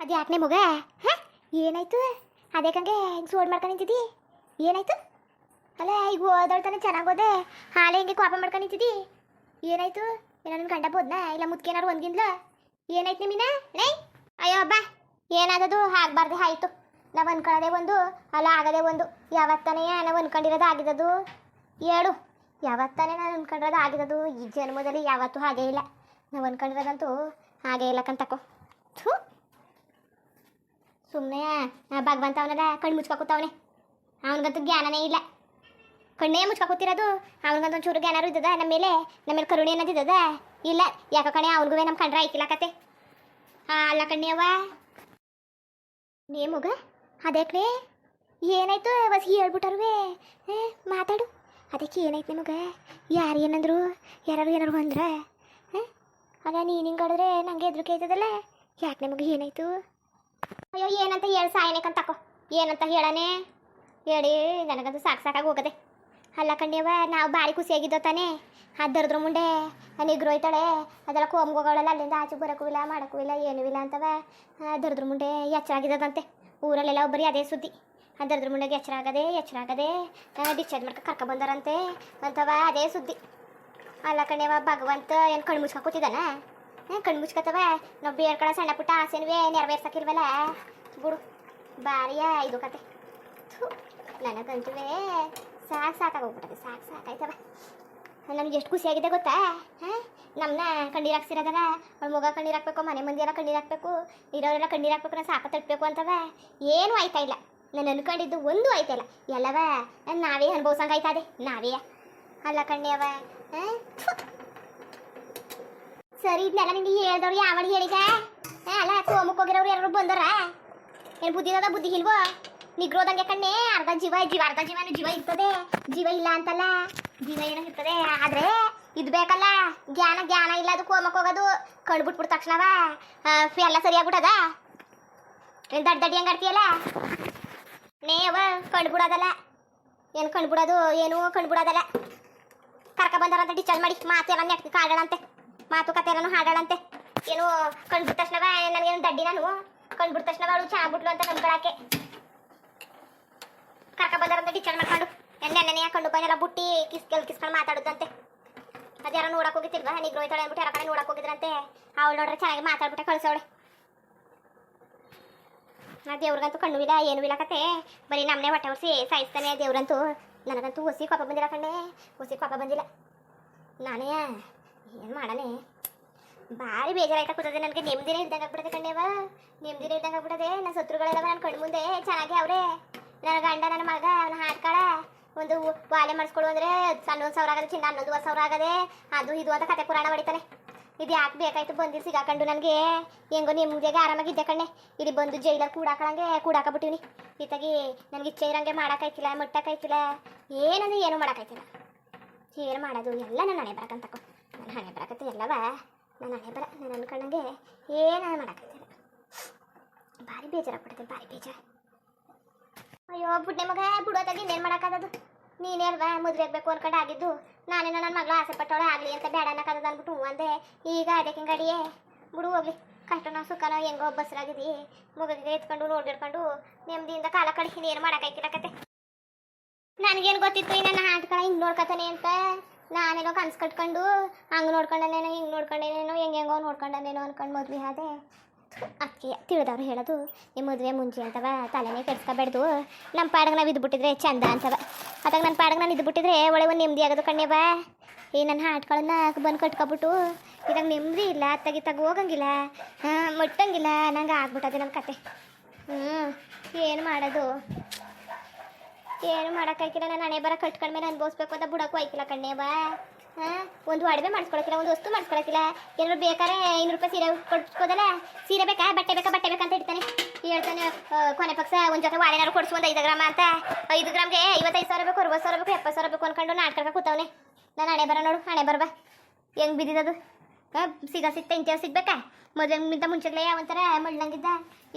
ಅದು ಯಾಕನೆ ಮಗ ಹಾಂ ಏನಾಯ್ತು ಅದೇಕಂಗೆ ಹಿಂಗೆ ಸೋಡ್ ಮಾಡ್ಕೊಂಡು ನಿಂತಿದ್ದಿ ಏನಾಯ್ತು ಅಲ್ಲ ಈಗ ಓದಾಡ್ತಾನೆ ಚೆನ್ನಾಗಿ ಓದೆ ಹಾಳೆ ಹಿಂಗೆ ಕೋಪ ಮಾಡ್ಕೊಂಡು ನಿಂತಿದ್ದಿ ಏನಾಯ್ತು ಏನೋ ನನ್ನ ಗಂಡ ಬೋದ್ನಾ ಇಲ್ಲ ಮುದ್ಕೇನಾರು ಒಂದ್ಗಿಂದ್ಲ ಏನಾಯ್ತು ನಿಮ್ಮಿನ ನೈ ಅಯ್ಯೋ ಹಬ್ಬ ಏನಾದದು ಆಗ್ಬಾರ್ದೆ ಆಯಿತು ನಾವು ಅನ್ಕೊಳ್ಳೋದೇ ಒಂದು ಅಲ್ಲ ಆಗದೆ ಒಂದು ಯಾವತ್ತಾನೇ ನಾವು ಅನ್ಕೊಂಡಿರೋದು ಆಗಿದ್ದದು ಹೇಳು ಯಾವತ್ತಾನೇ ನಾನು ಅನ್ಕೊಂಡಿರೋದು ಆಗಿದ್ದದು ಈ ಜನ್ಮದಲ್ಲಿ ಯಾವತ್ತೂ ಹಾಗೇ ಇಲ್ಲ ನಾವು ಅನ್ಕೊಂಡಿರೋದಂತೂ ಹಾಗೇ ಇಲ್ಲ ಕಂತಕೋ ಥೂ ಸುಮ್ಮನೆ ಭಗವಂತ ಅವನೆಲ್ಲ ಕಣ್ಣು ಮುಚ್ಕೊತಾವನೆ ಅವನಿಗಂತೂ ಜ್ಞಾನನೇ ಇಲ್ಲ ಕಣ್ಣೇ ಮುಚ್ಕೊತಿರೋದು ಅವನಿಗಂತ ಒಂಚೂರು ಜ್ಞಾನರು ಇದ್ದದ ನಮ್ಮ ಮೇಲೆ ಕರುಣೆ ಅನ್ನೋದಿದ್ದದ ಇಲ್ಲ ಯಾಕ ಕಣೆ ಅವನಿಗೂ ನಮ್ಮ ಕಂಡ್ರೆ ಆಯ್ತಿಲ್ಲ ಕತೆ ಅಲ್ಲ ಕಣ್ಣೆ ಅವ್ವ ನೇ ಮಗ ಅದೇಕ್ರೆ ಏನಾಯ್ತು ಬಸ್ ಹೇಳ್ಬಿಟ್ಟಾರುವೆ ಮಾತಾಡು ಅದಕ್ಕೆ ಏನಾಯ್ತು ನಿಮಗೆ ಯಾರು ಏನಂದ್ರು ಯಾರು ಏನಾರು ಅಂದ್ರೆ ಅಲ್ಲ ನೀನು ಹಿಂಗೆ ಆಡಿದ್ರೆ ನನಗೆ ಹೆದರಿಕೆ ಆಯ್ತದಲ್ಲ ಯಾಕೆ ನಿಮಗೆ ಏನಾಯ್ತು ಅಯ್ಯೋ ಏನಂತ ಹೇಳಿ ಸಾಯನೇಕಂತ ತಕೋ ಏನಂತ ಹೇಳನೆ ಹೇಳಿ ನನಗಂತೂ ಸಾಕಾಗಿ ಹೋಗದೆ ಅಲ್ಲ ಕಣ್ಯವ ನಾವು ಭಾರಿ ಖುಷಿಯಾಗಿದ್ದೋ ತಾನೇ ಅದರದ್ರ ಮುಂದೆ ನಿಗ್ರು ಹೋಯ್ತಾಳೆ ಅದೆಲ್ಲ ಕೋಮ್ಗೋಗಳಲ್ಲ ಅಲ್ಲಿಂದ ಆಚೆ ಬರೋಕ್ಕೂ ಇಲ್ಲ ಮಾಡೋಕ್ಕೂ ಇಲ್ಲ ಏನೂ ಇಲ್ಲ ಅಂತವ ಅದರದ್ರ ಮುಂದೆ ಎಚ್ಚರಾಗಿದ್ದದಂತೆ ಊರಲ್ಲೆಲ್ಲ ಒಬ್ಬರಿ ಅದೇ ಸುದ್ದಿ ಅದರದ್ರ ಮುಂಡೆಗೆ ಎಚ್ಚರಾಗದೆ ಡಿಸ್ಚಾರ್ಜ್ ಮಾಡ್ಕೊ ಕರ್ಕೊಬಂದಾರಂತೆ ಅಂತವ ಅದೇ ಸುದ್ದಿ ಅಲ್ಲ ಕಣ್ಯವ ಭಗವಂತ ಏನು ಕಣ್ಣು ಮುಚ್ಕೊ ಕೂತಿದ್ದಾನ ಕಣ್ಣು ಮುಚ್ಕತ್ತವ ನಾವು ಬೇರೆ ಸಣ್ಣ ಪುಟ್ಟ ಆಸೆನವೇ ನೆರವೇರ್ಸಕ್ಕಿಲ್ವಲ್ಲ ಬಿಡು ಭಾರಿಯ ಇದು ಕತೆ ನನಗಂತುವೇ ಸಾಕಾಗೋಗ್ಬಿಟ್ಟದೆ ಸಾಕಾಯ್ತವ ನಮ್ಗೆ ಎಷ್ಟು ಖುಷಿಯಾಗಿದೆ ಗೊತ್ತಾ ಹಾಂ ನಮ್ಮನ್ನ ಕಣ್ಣೀರು ಹಾಕ್ಸಿರೋದಲ್ಲ ಅವಳ ಮಗ ಕಣ್ಣೀರು ಹಾಕ್ಬೇಕು ಮನೆ ಮಂದಿ ಎಲ್ಲ ಕಣ್ಣೀರು ಹಾಕ್ಬೇಕು ಇರೋರೆಲ್ಲ ಕಣ್ಣೀರು ಹಾಕ್ಬೇಕು ನಾನು ಸಾಕ ತಟ್ಟಬೇಕು ಅಂತವ ಏನೂ ಆಯ್ತಾ ಇಲ್ಲ ನಾನು ಅನ್ಕೊಂಡಿದ್ದು ಒಂದು ಆಯ್ತಾ ಇಲ್ಲ ಎಲ್ಲವ ನಾವೇ ಅನುಭವಿಸಂಗಾಯ್ತದೆ ನಾವೇ ಅಲ್ಲ ಕಣ್ಣಿಯವ ಸರಿ ಇದನ್ನೆಲ್ಲ ನಿಂಗೆ ಹೇಳ್ದವ್ರು ಯಾವಳು ಹೇಳಿದ ಅಲ್ಲ ಕೋಮಕ್ಕೆ ಹೋಗಿರೋರು ಯಾರು ಬಂದರ ಏನು ಬುದ್ಧಿದ ಬುದ್ಧಿ ಇಲ್ವೋ ನಿಗ್ರೋದಂಗೆ ಕಣ್ಣೆ ಅರ್ಧ ಜೀವ ಜೀವ ಇರ್ತದೆ ಜೀವ ಇಲ್ಲ ಅಂತಲ್ಲ ಜೀವ ಏನೋ ಇರ್ತದೆ ಆದ್ರೆ ಇದು ಬೇಕಲ್ಲ ಜ್ಞಾನ ಇಲ್ಲ ಅದು ಕೋಮಕ್ಕೆ ಹೋಗೋದು ಕಣ್ಬಿಟ್ಬಿಟ್ಟ ತಕ್ಷಣವ ಎಲ್ಲ ಸರಿಯಾಗ್ಬಿಟ್ಟದ ಏನು ದಡ್ಡಿ ಹಂಗೆ ಆಡ್ತೀಯಲ್ಲ ನೇವ ಕಣ್ಬಿಡೋದಲ್ಲ ಏನು ಕಣ್ಬಿಡೋದು ಏನೂ ಕಣ್ಬಿಡೋದಲ್ಲ ಕರ್ಕ ಬಂದಾರಂತ ಡಿಸ್ಚಾರ್ಜ್ ಮಾಡಿ ಮಾತೆಲ್ಲ ನೆಟ್ಟಿ ಕಾಡೋಣಂತೆ ಮಾತುಕತೆ ಎಲ್ಲನೂ ಹಾಡೋಣಂತೆ ಏನು ಕಣ್ಬಿಟ್ಟ ತಕ್ಷಣವ ನನಗೇನು ದಡ್ಡಿ ನಾನು ಕಣ್ಬಿಟ್ಟ ತಕ್ಷಣವ ಅವಳು ಚೆನ್ನಾಗ್ಬಿಟ್ಲು ಅಂತ ನಂಬ್ಕೊಳಕ್ಕೆ ಕರ್ಕ ಬಂದಾರಂತ ಡಿಸ್ಚಾರ್ಜ್ ಮಾಡ್ಕೊಂಡು ನೆನ್ನೆನೆಯ ಕಣ್ಣು ಪೈನೆಲ್ಲ ಬುಟ್ಟಿ ಕಿಸ್ಕೊಂಡು ಮಾತಾಡುದಂತೆ ಅದ್ಯಾರೋ ನೋಡಕ್ ಹೋಗಿತ್ತಿಲ್ವಾ ನಿಗ್ರು ಹೋಯ್ತಾಳೆ ಅಂದ್ಬಿಟ್ಟು ಯಾರ ಕಡೆ ನೋಡಕ್ ಹೋಗಿದ್ರಂತೆ ಅವಳು ನೋಡ್ರೆ ಚೆನ್ನಾಗಿ ಮಾತಾಡ್ಬಿಟ್ಟೆ ಕಳ್ಸವಳೆ ದೇವ್ರಿಗಂತೂ ಕಣ್ಣು ಇಲ್ಲ ಏನೂ ಇಲ್ಲ ಕತೆ ಬರೀ ನಮ್ಮನೆ ಹೊಟ್ಟೆ ಹೊರಿಸಿ ಸಾಯಿಸ್ತಾನೆ ದೇವ್ರಂತೂ ನನಗಂತೂ ಹೊಸಿ ಕೋಪ ಬಂದಿಲ್ಲ ಕಣ್ಣೆ ಹೊಸಿ ಕೋಪ ಬಂದಿಲ್ಲ ನಾನೇ ಏನು ಮಾಡನೆ ಭಾರಿ ಬೇಜಾರಾಯ್ತಾ ಕೂತದೆ ನನಗೆ ನೆಮ್ಮದಿನೇ ಇದ್ದಂಗೆ ಆಗ್ಬಿಡದೆ ಕಣ್ಣೇವ ನೆಮ್ಮದಿನೇ ಇದ್ದಂಗೆ ಆಗ್ಬಿಡದೆ ನನ್ನ ಶತ್ರುಗಳೆಲ್ಲ ನನ್ನ ಕಣ್ಣು ಮುಂದೆ ಚೆನ್ನಾಗಿ ಅವರೇ ನನ್ನ ಗಂಡ ನನ್ನ ಮಗ ಅವನ ಹಾಡ್ಕಾಳ ಒಂದು ವಾಲೆ ಮಾಡಿಸ್ಕೊಡು ಅಂದರೆ 11,000 ಆಗದೆ ಚಿನ್ನ 11,000 ಆಗದೆ ಅದು ಇದು ಅಂತ ಕತೆ ಪುರಾಣ ಹೊಡಿತಾನೆ ಇದು ಯಾಕೆ ಬೇಕಾಯ್ತು ಬಂದಿದ್ದು ಸಿಗಾಕೊಂಡು ನನಗೆ ಹೆಂಗೋ ನಿಮ್ಮದಿಗೆ ಆರಾಮಾಗಿದ್ದೆ ಕಣ್ಣೆ ಇಲ್ಲಿ ಬಂದು ಜೈಲಲ್ಲಿ ಕೂಡಾಕಬಿಟ್ಟಿವ್ನಿ ಇತ್ತಾಗಿ ನನಗೆ ಇಚ್ಛೆ ಇರಂಗೆ ಮಾಡೋಕ್ಕಾಯ್ತಿಲ್ಲ ಮುಟ್ಟಕ್ಕಾಯ್ತಿಲ್ಲ ಏನಂದ್ರೆ ಏನೂ ಮಾಡೋಕ್ಕಾಯ್ತಿಲ್ಲ ಏನು ಮಾಡೋದು ಎಲ್ಲ ನನ್ನ ಹಣೆ ಬರಕಂತಕೋ ನನ್ನ ಹಣೆ ಬರಕತ್ತೆ ಎಲ್ಲವ ನನ್ನ ಹಣೆ ಬರ ನಾನು ಅನ್ಕೊಂಡಂಗೆ ಏನು ಮಾಡೋಕ್ಕಾಯ್ತಿಲ್ಲ ಭಾರಿ ಬೇಜಾರಾಗ್ಬಿಡುತ್ತೆ ಭಾರಿ ಬೇಜಾರು ಅಯ್ಯೋ ಬುಡ್ಡೆ ಮಗ ಬಿಡೋದಾಗಿ ಇನ್ನೇನು ಮಾಡೋಕ್ಕಾಗದು ನೀನೇ ಅಲ್ವಾ ಮದುವೆ ಆಗಬೇಕು ಅನ್ಕೊಂಡು ಆಗಿದ್ದು ನಾನೇನೋ ನನ್ನ ಮಗಳು ಆಸೆ ಪಟ್ಟವಳೆ ಆಗಲಿ ಅಂತ ಬೇಡ ಅನ್ನೋಕ್ಕಾಗದು ಅಂದ್ಬಿಟ್ಟು ಹ್ಞೂ ಅಂದೆ ಈಗ ಅದಕ್ಕೆ ಹಿಂಗಡಿಯೇ ಬಿಡು ಹೋಗ್ಲಿ ಕಷ್ಟನೋ ಸುಖನೋ ಹೆಂಗೋ ಬಸ್ರಾಗಿದ್ದಿ ಮಗುಗೆ ಎತ್ಕೊಂಡು ನೋಡಿಡ್ಕೊಂಡು ನೆಮ್ಮದಿಯಿಂದ ಕಾಲ ಕಳಿಸಿ ಏನು ಮಾಡೋಕ್ಕಾಯ್ತಿಲ್ಲ ಕತೆ ನನಗೇನು ಗೊತ್ತಿತ್ತು ಈ ನನ್ನ ಆಟಗಳ ಹಿಂಗೆ ನೋಡ್ಕೊತಾನೆ ಅಂತ ನಾನೇನೋ ಕನ್ಸು ಕಟ್ಕೊಂಡು ಹಂಗೆ ನೋಡ್ಕೊಂಡನೇನೋ ಹಿಂಗೆ ನೋಡ್ಕೊಂಡೇನೇನೋ ಹೆಂಗೋ ನೋಡ್ಕೊಂಡನೇನೋ ಅನ್ಕೊಂಡು ಮದುವೆ ಆದೆ ಅದಕ್ಕೆ ತಿಳಿದವ್ರು ಹೇಳೋದು ಈ ಮದುವೆ ಮುಂಚೆ ಅಂತವ ತಲೆನೇ ಕೆಡ್ಸ್ಕೊಬೇಡ್ದು ನಮ್ಮ ಪಾಡಿಗೆ ನಾವು ಇದ್ಬಿಟ್ಟಿದ್ರೆ ಚಂದ ಅಂತವ ಅದಾಗ ನನ್ನ ಪಾಡಿಗೆ ನಾನು ಇದ್ಬಿಟ್ಟಿದ್ರೆ ಒಳ್ಳೆ ಒಂದು ನೆಮ್ಮದಿ ಆಗೋದು ಕಣ್ಣೆ ಬಾ ಈ ನನ್ನ ಹಾಟ್ಗಳನ್ನ ಬಂದು ಕಟ್ಕೊಬಿಟ್ಟು ಇದಾಗ ನೆಮ್ಮದಿ ಇಲ್ಲ ಅತ್ತಾಗಿತ್ತಾಗ ಹೋಗಂಗಿಲ್ಲ ಮುಟ್ಟಂಗಿಲ್ಲ ನಂಗೆ ಆಗ್ಬಿಟ್ಟದೆ ನಮ್ಮ ಕತೆ ಏನು ಮಾಡೋದು ಏನು ಮಾಡೋಕ್ಕಾಯ್ಕಿಲ್ಲ ನಾನು ಹಣೆ ಬರ ಕಟ್ಕೊಂಡ್ಮೇಲೆ ಅನ್ಭವಿಸ್ಬೇಕು ಅಂತ ಬಿಡೋಕ್ಕೂ ಆಯ್ಕಿಲ್ಲ ಕಣ್ಣೆ ಬಾ ಒಂದು ಒಡವೆ ಮಾಡಿಸ್ಕೊಳಕ್ಕಿಲ್ಲ ಒಂದು ವಸ್ತು ಮಾಡಿಸ್ಕೊಳಕ್ಕಿಲ್ಲ ಏನಾದ್ರು ಬೇಕಾದ್ರೆ 500 ರೂಪಾಯಿ ಸೀರೆ ಕೊಡ್ಸ್ಕೋದಲ್ಲ ಸೀರೆ ಬೇಕಾ ಬಟ್ಟೆ ಬೇಕಾ ಅಂತ ಇಡ್ತಾನೆ ಹೇಳ್ತಾನೆ ಕೊನೆ ಪಕ್ಷ ಒಂದು ಜೊತೆ ವಾಳೆನಾರು ಕೊಡಿಸು ಒಂದು 5 ಗ್ರಾಮ್ ಅಂತ 5 ಗ್ರಾಮ್ಗೆ 55,000 ಬೇಕು 60,000 ಬೇಕು 70,000 ಬೇಕು ಅನ್ಕೊಂಡು ನಾಟಕ ಕೂತವನೆ ನಾನು ಹಣೆ ಬರ ನೋಡು ಹಣೆ ಬರಬ ಹೆಂಗೆ ಬಿದ್ದಿದ್ದದು ಸಿಗ್ತಾ ಇಂಥವ್ ಸಿಗ್ಬೇಕಾ ಮದುವೆಗಿಂತ ಮುಂಚೆಗಳೇ ಒಂಥರ ಮಳ್ಳಂಗಿದ್ದ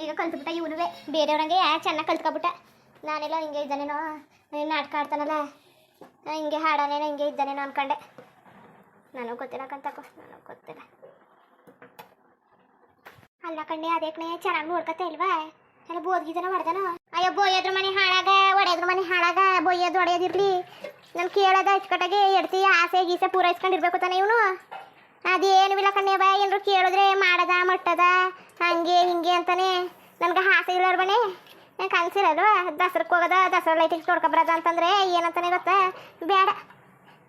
ಈಗ ಕಲ್ತ್ಬಿಟ್ಟ ಇವನುವೆ ಬೇರೆಯವ್ರಂಗೆ ಚೆನ್ನಾಗಿ ಕಲ್ತ್ಕೊಬಿಟ್ಟ ನಾನೆಲ್ಲ ಹಿಂಗೆ ಇದ್ದಾನೇನೋ ನಾಟಕ ಆಡ್ತಾನಲ್ಲ ಹಿಂಗೆ ಹಾಡಾನೇನೋ ಹಿಂಗೆ ಇದ್ದಾನೇನೋ ಅನ್ಕೊಂಡೆ ನನಗೆ ಗೊತ್ತಿಲ್ಲ ಕಂತಕೋ ನನಗೆ ಗೊತ್ತಿಲ್ಲ ಅಲ್ಲ ಕಣ್ಣೆ ಅದಕ್ಕೆ ಚೆನ್ನಾಗಿ ನೋಡ್ಕತ್ತೆ ಇಲ್ವಾ ಎಲ್ಲ ಬೋದ್ಗಿದನ ಹೊಡೆದನ ಅಯ್ಯೋ ಬೋಯದ್ರ ಮನೆ ಹಾಳಾಗ ಒಡೆಯದ್ರ ಮನೆ ಹಾಳಾಗ ಬೋಯ್ಯದ್ ಹೊಡೆಯೋದಿರ್ಲಿ ನಾನು ಕೇಳೋದ ಅಚ್ಚುಕಟ್ಟಾಗಿ ಎಡ್ತಿ ಆಸೆ ಗೀಸೆ ಪೂರೈಸ್ಕೊಂಡಿರ್ಬೇಕು ತಾನೆ ಇವನು ಅದೇನು ಇಲ್ಲ ಕಣ್ಣೆ ಬಾ ಏನಾರು ಕೇಳಿದ್ರೆ ಮಾಡದ ಮಟ್ಟದ ಹಂಗೆ ಹಿಂಗೆ ಅಂತಾನೆ ನನ್ಗೆ ಆಸೆ ಇಲ್ಲರ ಬನ್ನಿ ಕನ್ಸಿರಲ್ವಾ ದಸರಕ್ಕೆ ಹೋಗೋದ ದಸರಾ ಲೈಟಿಗೆ ತೊಡ್ಕೊಬರೋದ ಅಂತಂದ್ರೆ ಏನಂತಾನೆ ಗೊತ್ತಾ ಬೇಡ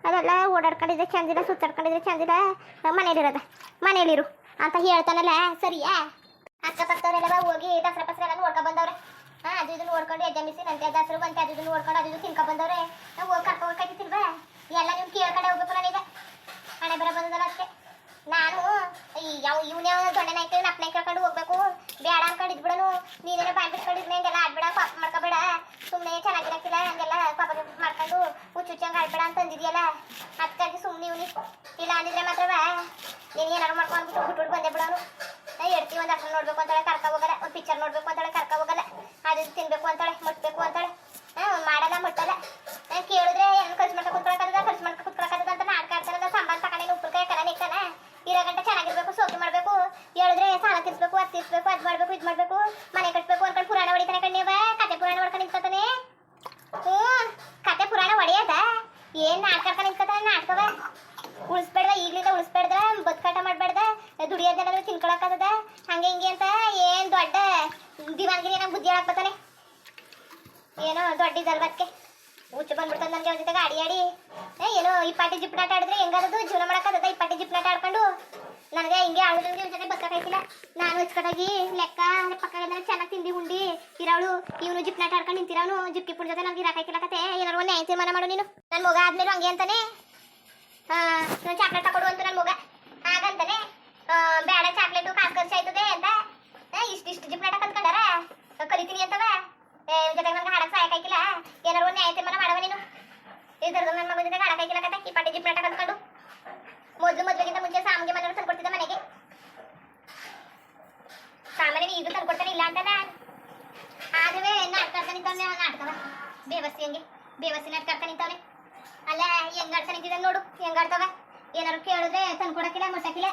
ಅದೆಲ್ಲ ಓಡಾಡ್ಕೊಂಡಿದ್ರೆ ಚಂದಿಲ್ಲ ಸುತ್ತಾಡ್ಕೊಂಡಿದ್ರೆ ಚಂದಿಲ್ಲ ಮನೇಲಿರು ಅಂತ ಹೇಳ್ತಾನಲ್ಲ ಸರಿಯಾ ಅಕ್ಕಪಕ್ಕದವರೆಲ್ಲ ಹೋಗಿ ದಸರಾ ಪಸರ ಎಲ್ಲ ನೋಡ್ಕೊ ಬಂದವ್ರೆ ಅದು ಇದು ನೋಡ್ಕೊಂಡು ಎಜ್ಜಮಿಸಿ ನಂತೆ ದಸರು ಬಂತೆ ಅದು ಇದು ನೋಡ್ಕೊಂಡು ಅದು ಇದು ತಿನ್ಕೊ ಬಂದವ್ರೆ ನಾವು ಹೋಗಿ ಕರ್ಕೋಬೇಕಾಗಿತ್ತಿಲ್ವಾ ಎಲ್ಲ ನೀವು ಕೇಳ್ಕೊಂಡೆ ಹೋಗ್ಬೇಕು ನನಗೆ ಹಣೆ ಬರ ಬಂದದಲ್ಲ ಅಷ್ಟೇ ನಾನು ಇವನೇ ದೊಡ್ಡ ನಾಯ್ಕ ಅಪ್ಪನ ಕೇಳ್ಕೊಂಡು ಹೋಗ್ಬೇಕು ಬೇಡ ಅನ್ಕೊಂಡು ಇದ್ಬಿಡನು ನೀನೇನೋ ಬಾಯ್ ಬಿಟ್ಕೊಂಡಿದ್ನೆ ಹಂಗೆಲ್ಲ ಆಡ್ಬೇಡ ಪಾಪ ಮಾಡ್ಕೋಬೇಡ ಸುಮ್ಮನೆ ಚೆನ್ನಾಗಿರಕ್ಕಿಲ್ಲ ಹಂಗೆಲ್ಲ ಪಾಪ ಮಾಡ್ಕೊಂಡು ಹುಚ್ಚುಚ್ಚಂಗೆ ಆಡ್ಬೇಡ ಅಂತ ಅಂದಿದ್ಯಲ್ಲ ಅದಕ್ಕಾಗಿ ಸುಮ್ಮನೆ ಇವನಿ ಇಲ್ಲ ಅಂದಿದ್ರೆ ಮಾತ್ರವ ನೀನು ಏನಾರು ಮಾಡ್ಕೊಂಡು ಬಿಟ್ಟು ಬಂದೆ ಬಿಡೋನು ಎಡ್ತಿ ಒಂದು ಅಷ್ಟು ನೋಡ್ಬೇಕು ಅಂತಾಳೆ ಕರ್ಕ ಹೋಗಲ್ಲ ಒಂದು ಪಿಕ್ಚರ್ ನೋಡ್ಬೇಕು ಅಂತಾಳೆ ಕರ್ಕ ಹೋಗಲ್ಲ ಅದು ತಿನ್ಬೇಕು ಅಂತಾಳೆ ಮುಟ್ಬೇಕು ಅಂತಾಳೆ ಮಾಡಲ್ಲ ಮುಟ್ಟಲ್ಲ ಕೇಳಿದ್ರೆ ಏನು ಖರ್ಚು ಮಾಡ್ಕೊ ಕುತ್ಕೊಳಕ್ಕದ ಖರ್ಚು ಮಾಡ್ಕೊ ಕುತ್ಕೊಳಕ್ಕದ ಅಂತ ನಾಟಕ ಆಡ್ತಾನಲ್ಲ ಸಂಬಳ ತಗೊಂಡು ಉಪ್ಪುಕಾಯಿ ಕಲ ನಿಕ್ತಾನ ಇರೋ ಗಂಟೆ ಚೆನ್ನಾಗಿರ್ಬೇಕು ಸೋಕಿ ಮಾಡಬೇಕು ಹೇಳಿದ್ರೆ ಸಾಲ ತೀರ್ಸ್ಬೇಕು ಅದು ತೀರ್ಸ್ಬೇಕು ಅದು ಮಾಡಬೇಕು ಇದು ಮಾಡಬೇಕು ಮನೆ ಕಟ್ಬೇಕು ಅನ್ಕೊಂಡು ಪುರಾಣ ಹೊಡಿತಾನೆ ಕಣ್ಣೀವ ಕತೆ ಪುರಾಣ ಹೊಡ್ಕೊಂಡು ನಿಂತ್ಕೊತಾನೆ ಕತೆ ಪುರಾಣ ಹೊಡೆಯದ ಏನು ನಾಟಕ ನಿಂತ್ಕೊತಾನೆ ನಾಟಕವ ಉಳಿಸ್ಬೇಡ್ದ ಈಗಲಿಂದ ಉಳಿಸ್ಬೇಡ್ದ ಬದುಕಾಟ ಮಾಡಬೇಡ್ದ ದುಡಿಯೋದೆಲ್ಲ ತಿನ್ಕೊಳಕ್ಕದ ಹಂಗೆ ಹಿಂಗೆ ಅಂತ ಏನು ದೊಡ್ಡ ದಿವಾನ್ಗಿರಿ ನಂಗೆ ಬುದ್ಧಿ ಹಾಕ್ಬತ್ತಾನೆ ಏನೋ ದೊಡ್ಡ ಇದಲ್ವಕ್ಕೆ ಹುಚ್ಚು ಬಂದ್ಬಿಡ್ತದೆ ನನಗೆ ಅವ್ರ ಜೊತೆಗೆ ಆಡಿ ಏನೋ ಇಪ್ಪಾಟಿ ಜಿಪ್ನಾಟ ಆಡಿದ್ರೆ ಹೆಂಗಾದದು ಜೀವನ ಮಾಡೋಕ್ಕದ ಇಪ್ಪಾಟಿ ಜಿಪ್ನಾಟ ಆಡ್ಕೊಂಡು ನನಗೆ ಹಿಂಗೆ ಆಡೋದ್ರಿಗೆ ಜೊತೆ ಬದುಕಾಯ್ತಿಲ್ಲ ನಾನು ಹಚ್ಕಟಾಗಿ ಲೆಕ್ಕ ಪಕ್ಕದ ಚೆನ್ನಾಗಿ ತಿಂಡಿ ಉಂಡಿ ಇರೋಳು ಇವನು ಜಿಪ್ನಾಟ ಆಡ್ಕೊಂಡು ನಿಂತಿರೋನು ಜಿಪ್ಟಿ ಪುಡ್ ಜೊತೆ ನನಗೆ ಇರಾಕಾಯ್ತಿಲ್ಲ ಕತೆ ಏನಾರು ಒಂದು ನ್ಯಾಯ ತೀರ್ಮಾನ ಮಾಡು ನೀನು ನನ್ನ ಮಗ ಆದ್ಮೇಲೆ ಹಂಗೆ ಅಂತಾನೆ ನಾನು ಚಾಕ್ಲೇಟ್ ತಗೊಡು ಅಂತ ನನ್ನ ಮಗ ಹಾಗಂತಾನೆ ಬೇಡ ಚಾಕ್ಲೇಟು ಕಾಸು ಖರ್ಚಾಯ್ತದೆ ಅಂತ ಇಷ್ಟು ಜಿಪ್ನಾಟ ಕಲ್ತ್ಕೊಂಡಾರ ಕಲಿತೀನಿ ಅಂತವ ಜೊತೆಗೆ ನನಗೆ ಹಾಡಕ್ಕೆ ಸಹಾಯಕ್ಕಾಗಿಲ್ಲ ಏನಾರು ಒಂದು ನ್ಯಾಯ ತೀರ್ಮಾನ ಮಾಡವ ನೀನು ಇದ್ರದ್ದು ನನ್ನ ಮಗ ಜೊತೆಗೆ ಹಾಡಕ್ಕಾಗಿಲ್ಲ ಕತೆ ಈ ಪಾಟಿ ಜಿಪ್ನಾಟ ಕಲ್ತ್ಕೊಂಡು ಮದುವೆಗಿಂತ ಮುಂಚೆ ಸಾಮಿಗೆ ಮನೆಯವರು ತಂದ್ಕೊಡ್ತಿದ್ದ ಮನೆಗೆ ಸಾಮಾನ್ಯ ಇದು ತಂದ್ಕೊಡ್ತಾನೆ ಇಲ್ಲ ಅಂತಾನ ಆದ್ರೆ ನಾಟಕ ನಿಂತವನೆ ನಾಟಕವ ಬೇವಸ್ಸಿ ನಾಟಕ ನಿಂತವನೆ ಅಲ್ಲ ಹೆಂಗಾಡ್ತಾ ನಿಂತಿದ್ದ ನೋಡು ಹೆಂಗಾಡ್ತವ ಏನಾರು ಕೇಳಿದ್ರೆ ತಂದ್ಕೊಡಕ್ಕಿಲ್ಲ ಮುಟ್ಟಕ್ಕಿಲ್ಲ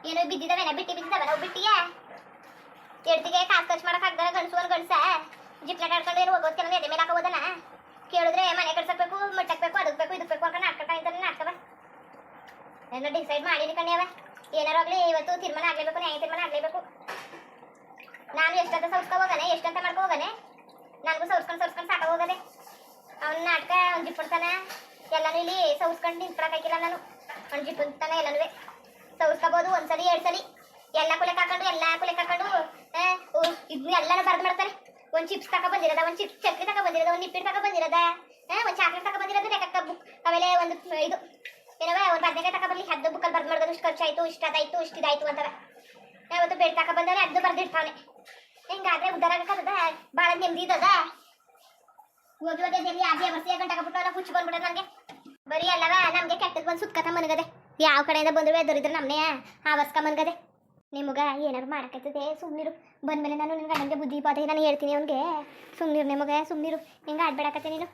ಏನೋ ಬಿದ್ದಿದ್ದಾವೆ ಬಿಟ್ಟಿದ್ದಾವೆ ನಾವು ಬಿಟ್ಟಿಯ ಎಡ್ತಿಗೆ ಕಾಸು ಖರ್ಚು ಮಾಡಕ್ ಆಗ್ದಾರ ಗಂಡಸು ಒಂದು ಗಂಡಸ ಜಿಪ್ನಾಟ ಆಡ್ಕೊಂಡು ಏನು ಹೋಗೋದು ಕೆಲವು ಎದೆ ಮೇಲೆ ಹಾಕೋದನ ಕೇಳಿದ್ರೆ ಮನೆ ಕಟ್ಸಕ್ಬೇಕು ಮುಟ್ಟಕ್ಬೇಕು ಅದಕ್ಕೆ ಬೇಕು ಇದಕ್ಕೆ ಬೇಕು ಅಂತ ನಾಟಕ ನಿಂತಾನೆ ನಾಟಕವ ಏನೋ ಡಿಸೈಡ್ ಮಾಡೀನಿ ಕಣ್ಯವ ಏನಾರು ಆಗಲಿ ಇವತ್ತು ತೀರ್ಮಾನ ಆಗಲೇಬೇಕು ನ್ಯಾಯ ತೀರ್ಮಾನ ಆಗಲೇಬೇಕು ನಾನು ಎಷ್ಟಂತ ಸೌಸ್ಕೊ ಹೋಗನೆ ಎಷ್ಟಂತ ಮಾಡ್ಕೊ ಹೋಗನೆ ನನಗೂ ಸೌಸ್ಕೊಂಡು ಸಾಕ ಹೋಗದೆ ಅವ್ನ ನಾಟಕ ಅವ್ನು ಜಿಪ್ಪಡ್ತಾನ ಎಲ್ಲನೂ ಇಲ್ಲಿ ಸೌಸ್ಕೊಂಡು ನಿಂತ್ಕೊಳಕ್ಕಾಗಿಲ್ಲ ನಾನು ಅವ್ನು ಜಿಪ್ಪುತ್ತಾನೆ ಎಲ್ಲನೂ ಸೌಸ್ಕೋಬೋದು ಒಂದ್ಸಲಿ ಎರಡು ಸಲಿ ಎಲ್ಲ ಕುಲೆ ಹಾಕೊಂಡು ಇದನ್ನ ಎಲ್ಲನೂ ಬರ್ದು ಮಾಡ್ತಾನೆ ಒಂದು ಚಿಪ್ಸ್ ತಕ ಬಂದಿರೋದ ಒಂದು ಚಿಪ್ಸ್ ಚಕ್ರಿ ತಕ ಬಂದಿರೋದ ಒಂದು ನಿಪ್ಪಿಟ್ಟು ತಕ ಬಂದಿರೋದ ಒಂದು ಚಾಕ್ಲೇಟ್ ತಕ ಬಂದಿರೋದು ಲೆಕ್ಕ ಬುಕ್ ಆಮೇಲೆ ಒಂದು ಇದು ಏನವ ಒಂದು ಬದನೆಕಾಯಿ ತಕ ಬರ್ಲಿ ಹದ್ದು ಬುಕ್ಕಲ್ಲಿ ಬರ್ದು ಮಾಡೋದು ಇಷ್ಟು ಖರ್ಚಾಯ್ತು ಇಷ್ಟಾದಾಯ್ತು ಇಷ್ಟಿದಾಯ್ತು ಅಂತವ ಯಾವತ್ತು ಬೇಡ ತಕ ಬಂದರೆ ಅದು ಬರ್ದಿರ್ತಾವನೆ ಹಿಂಗಾದ್ರೆ ಉದ್ದಾರ ಆಗಕ್ಕದ ಭಾಳ ನೆಮ್ಮದಿ ಇದ್ದದ ಹೋಗಿ ಎಲ್ಲಿ ಆಗಿ ವರ್ಷ ಗಂಟೆ ಬಿಟ್ಟು ಹುಚ್ಚು ಬಂದ್ಬಿಟ್ಟ ನನಗೆ ಬರೀ ಅಲ್ಲವ ನಮಗೆ ಕೆಟ್ಟದ್ದು ಬಂದು ಸುತ್ಕತ ಮನಗದೆ ಯಾವ ಕಡೆಯಿಂದ ಬಂದ್ರು ದೊರಿದ್ರೆ ನಮ್ಮನೆ ಆವರ್ಸ್ಕ ಮನ್ಗದೆ ನಿಮಗೆ ಏನಾರು ಮಾಡೋಕ್ಕೈತದೆ ಸುಮ್ಮನಿರು ಬಂದಮೇಲೆ ನಾನು ನಿನ್ನ ಗಂಡನಿಗೆ ಬುದ್ಧಿ ಪಾಠ ನಾನು ಹೇಳ್ತೀನಿ ಅವ್ನಿಗೆ ಸುಮ್ಮನಿರು ನಿಮಗೆ ಸುಮ್ಮನಿರು ಹಿಂಗೆ ಆಡ್ಬೇಡಕತ್ತೆ ನೀನು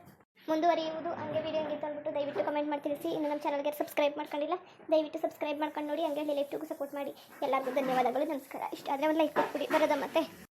ಮುಂದುವರಿಯುವುದು ಹಂಗೆ ವಿಡಿಯೋ ಹಂಗೆ ಅಂದ್ಬಿಟ್ಟು ದಯವಿಟ್ಟು ಕಮೆಂಟ್ ಮಾಡಿ ತಿಳಿಸಿ ಇನ್ನು ನಮ್ಮ ಚಾನಲ್ಗೆ ಸಬ್ಸ್ಕ್ರೈಬ್ ಮಾಡ್ಕೊಂಡಿಲ್ಲ ದಯವಿಟ್ಟು ಸಬ್ಸ್ಕ್ರೈಬ್ ಮಾಡ್ಕೊಂಡು ನೋಡಿ ಹಂಗೆ ಲೈಫ್ಟಿಗೂ ಸಪೋರ್ಟ್ ಮಾಡಿ ಎಲ್ಲರಿಗೂ ಧನ್ಯವಾದಗಳು ನಮಸ್ಕಾರ ಇಷ್ಟ ಆದರೆ ಒಂದು ಲೈಕ್ ಕೊಟ್ಬಿಡಿ ಬರೋದ ಮತ್ತೆ